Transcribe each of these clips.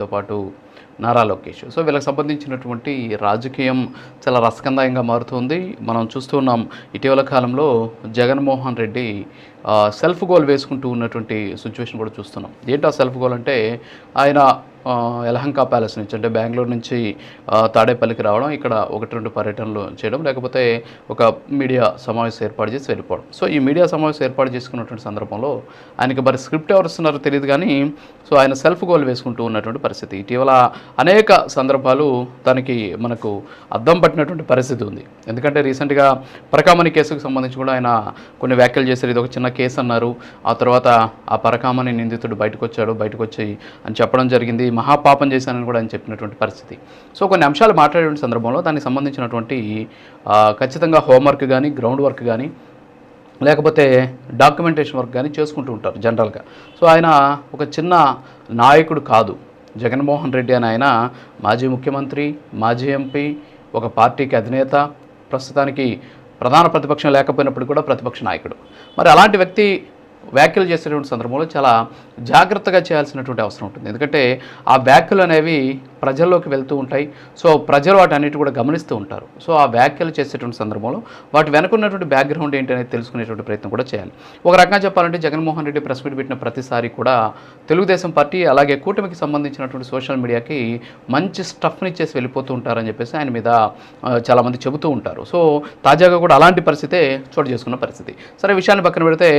తో పాటు నారా లోకేష్. సో వీళ్ళకి సంబంధించినటువంటి రాజకీయం చాలా రసకందాయంగా మారుతుంది. మనం చూస్తూ ఉన్నాం ఇటీవల కాలంలో జగన్మోహన్ రెడ్డి సెల్ఫ్ గోల్ వేసుకుంటూ ఉన్నటువంటి సిచ్యువేషన్ కూడా చూస్తున్నాం. ఏంటి ఆ సెల్ఫ్ గోల్ అంటే ఆయన యలహంక ప్యాలెస్ నుంచి అంటే బెంగళూరు నుంచి తాడేపల్లికి రావడం, ఇక్కడ 1-2 పర్యటనలు చేయడం, లేకపోతే ఒక మీడియా సమావేశం ఏర్పాటు చేసి వెళ్ళిపోవడం. సో ఈ మీడియా సమావేశం ఏర్పాటు చేసుకున్నటువంటి సందర్భంలో ఆయనకి మరి స్క్రిప్ట్ ఎవరు ఇస్తున్నారో తెలియదు కానీ సో ఆయన సెల్ఫ్ గోల్ వేసుకుంటూ ఉన్నటువంటి పరిస్థితి. ఇటీవల అనేక సందర్భాలు తనకి మనకు అద్దం పట్టినటువంటి పరిస్థితి ఉంది. ఎందుకంటే రీసెంట్గా పరకామణి కేసుకు సంబంధించి కూడా ఆయన కొన్ని వ్యాఖ్యలు చేశారు. ఇది ఒక చిన్న కేసు అన్నారు. ఆ తర్వాత ఆ పరకామణి నిందితుడు బయటకు వచ్చి అని చెప్పడం జరిగింది. మహాపాపం చేశానని కూడా ఆయన చెప్పినటువంటి పరిస్థితి. సో కొన్ని అంశాలు మాట్లాడే సందర్భంలో దానికి సంబంధించినటువంటి ఖచ్చితంగా హోంవర్క్ కానీ, గ్రౌండ్ వర్క్ కానీ, లేకపోతే డాక్యుమెంటేషన్ వర్క్ కానీ చేసుకుంటూ ఉంటారు జనరల్గా. సో ఆయన ఒక చిన్న నాయకుడు కాదు. జగన్మోహన్ రెడ్డి అని ఆయన మాజీ ముఖ్యమంత్రి, మాజీ ఎంపీ, ఒక పార్టీకి అధినేత, ప్రస్తుతానికి ప్రధాన ప్రతిపక్షం లేకపోయినప్పుడు కూడా ప్రతిపక్ష నాయకుడు. మరి అలాంటి వ్యక్తి వ్యాఖ్యలు చేసేటువంటి సందర్భంలో చాలా జాగ్రత్తగా చేయాల్సినటువంటి అవసరం ఉంటుంది. ఎందుకంటే ఆ వ్యాఖ్యలు అనేవి ప్రజల్లోకి వెళ్తూ ఉంటాయి. సో ప్రజలు వాటన్నిటి కూడా గమనిస్తూ ఉంటారు. సో ఆ వ్యాఖ్యలు చేసేటువంటి సందర్భంలో వాటి వెనుకున్నటువంటి బ్యాక్గ్రౌండ్ ఏంటి అనేది తెలుసుకునేటువంటి ప్రయత్నం కూడా చేయాలి. ఒక రకంగా చెప్పాలంటే జగన్మోహన్ రెడ్డి ప్రెస్ మీట్ పెట్టిన ప్రతిసారి కూడా తెలుగుదేశం పార్టీ అలాగే కూటమికి సంబంధించినటువంటి సోషల్ మీడియాకి మంచి స్టఫ్ని ఇచ్చేసి వెళ్ళిపోతూ ఉంటారని చెప్పేసి ఆయన మీద చాలామంది చెబుతూ ఉంటారు. సో తాజాగా కూడా అలాంటి పరిస్థితే చోటు చేసుకున్న పరిస్థితి. సరే విషయాన్ని పక్కన పెడితే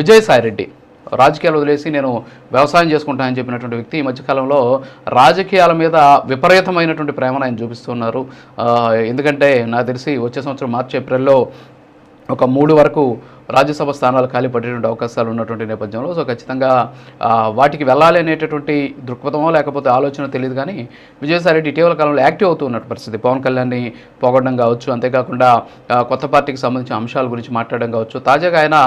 విజయసాయిరెడ్డి రాజకీయాలు వదిలేసి నేను వ్యవసాయం చేసుకుంటానని చెప్పినటువంటి వ్యక్తి ఈ మధ్యకాలంలో రాజకీయాల మీద విపరీతమైనటువంటి ప్రేమను ఆయన చూపిస్తున్నారు. ఎందుకంటే నాకు తెలిసి వచ్చే సంవత్సరం మార్చి ఏప్రిల్లో ఒక 3 వరకు రాజ్యసభ స్థానాలు ఖాళీ పడేటువంటి అవకాశాలు ఉన్నటువంటి నేపథ్యంలో సో ఖచ్చితంగా వాటికి వెళ్ళాలి అనేటటువంటి దృక్పథమో లేకపోతే ఆలోచన తెలియదు కానీ విజయసాయిరెడ్డి ఇటీవల కాలంలో యాక్టివ్ అవుతూ ఉన్నట్టు పరిస్థితి. పవన్ కళ్యాణ్ని పొగడడం కావచ్చు, అంతేకాకుండా కొత్త పార్టీకి సంబంధించిన అంశాల గురించి మాట్లాడడం కావచ్చు. తాజాగా ఆయన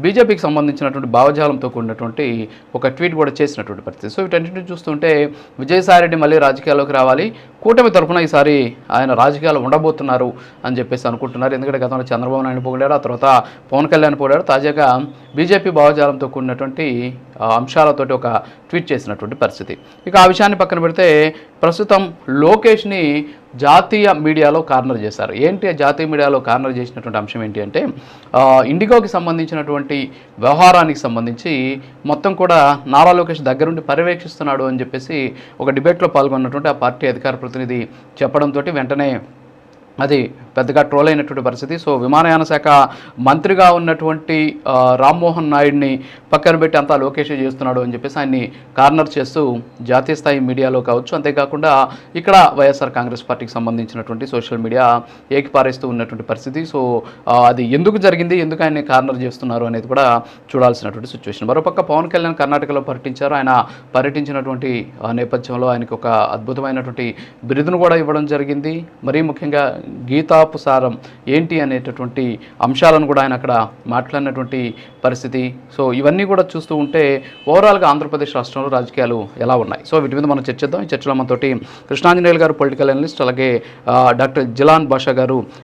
బీజేపీకి సంబంధించినటువంటి భావజాలంతో కూడినటువంటి ఒక ట్వీట్ కూడా చేసినటువంటి పరిస్థితి. సో వీటన్నింటిని చూస్తుంటే విజయసాయిరెడ్డి మళ్ళీ రాజకీయాల్లోకి రావాలి, కూటమి తరఫున ఈసారి ఆయన రాజకీయాలు ఉండబోతున్నారు అని చెప్పేసి అనుకుంటున్నారు. ఎందుకంటే గతంలో చంద్రబాబు నాయుడు పొగిడారు, ఆ తర్వాత పవన్ కళ్యాణ్ పోడారు. తాజాగా బీజేపీ భావజాలంతో కూడినటువంటి అంశాలతోటి ఒక ట్వీట్ చేసినటువంటి పరిస్థితి. ఇక ఆ విషయాన్ని పక్కన పెడితే ప్రస్తుతం లోకేష్ని జాతీయ మీడియాలో కార్నర్ చేశారు. ఏంటి జాతీయ మీడియాలో కార్నర్ చేసినటువంటి అంశం ఏంటి అంటే ఇండిగోకి సంబంధించినటువంటి వ్యవహారానికి సంబంధించి మొత్తం కూడా నారా లోకేష్ దగ్గరుండి పర్యవేక్షిస్తున్నాడు అని చెప్పేసి ఒక డిబేట్లో పాల్గొన్నటువంటి ఆ పార్టీ అధికార ప్రతినిధి చెప్పడంతో వెంటనే అది పెద్దగా ట్రోల్ అయినటువంటి పరిస్థితి. సో విమానయాన శాఖ మంత్రిగా ఉన్నటువంటి రామ్మోహన్ నాయుడిని పక్కన పెట్టి అంతా లోకేష్ చేస్తున్నాడు అని చెప్పేసి ఆయన్ని కార్నర్ చేస్తూ జాతీయ స్థాయి మీడియాలో కావచ్చు, అంతేకాకుండా ఇక్కడ వైఎస్ఆర్ కాంగ్రెస్ పార్టీకి సంబంధించినటువంటి సోషల్ మీడియా ఏకిపారేస్తూ ఉన్నటువంటి పరిస్థితి. సో అది ఎందుకు జరిగింది, ఎందుకు ఆయన్ని కార్నర్ చేస్తున్నారు అనేది కూడా చూడాల్సినటువంటి సిచ్యువేషన్. మరోపక్క పవన్ కళ్యాణ్ కర్ణాటకలో పర్యటించారు. ఆయన పర్యటించినటువంటి నేపథ్యంలో ఆయనకు ఒక అద్భుతమైనటువంటి బిరుదును కూడా ఇవ్వడం జరిగింది. మరీ ముఖ్యంగా గీతాపు సారం ఏంటి అనేటటువంటి అంశాలను కూడా ఆయన అక్కడ మాట్లాడినటువంటి పరిస్థితి. సో ఇవన్నీ కూడా చూస్తూ ఉంటే ఓవరాల్గా ఆంధ్రప్రదేశ్ రాష్ట్రంలో రాజకీయాలు ఎలా ఉన్నాయి, సో వీటి మీద మనం చర్చిద్దాం. ఈ చర్చలో మనతోటి కృష్ణాంజనేయులు గారు పొలిటికల్ అనలిస్ట్, అలాగే డాక్టర్ జిలాన్ బాషా గారు